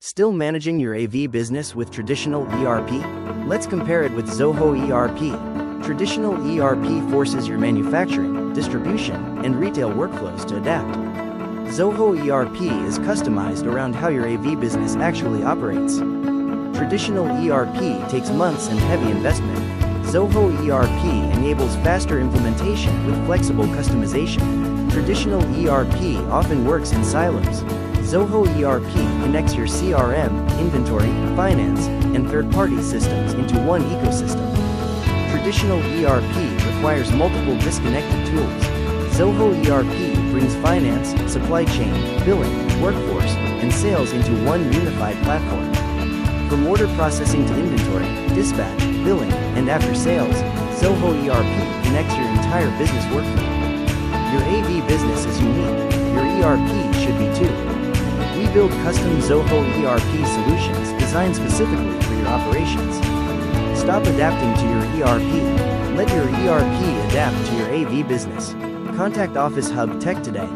Still managing your AV business with traditional ERP? Let's compare it with Zoho ERP. Traditional ERP forces your manufacturing, distribution, and retail workflows to adapt. Zoho ERP is customized around how your AV business actually operates. Traditional ERP takes months and heavy investment. Zoho ERP enables faster implementation with flexible customization. Traditional ERP often works in silos. Zoho ERP connects your CRM, inventory, finance, and third-party systems into one ecosystem. Traditional ERP requires multiple disconnected tools. Zoho ERP brings finance, supply chain, billing, workforce, and sales into one unified platform. From order processing to inventory, dispatch, billing, and after sales, Zoho ERP connects your entire business workflow. Your AV business is unique. Your ERP should be too. We build custom Zoho ERP solutions designed specifically for your operations. Stop adapting to your ERP. Let your ERP adapt to your AV business. Contact OfficeHub Tech today.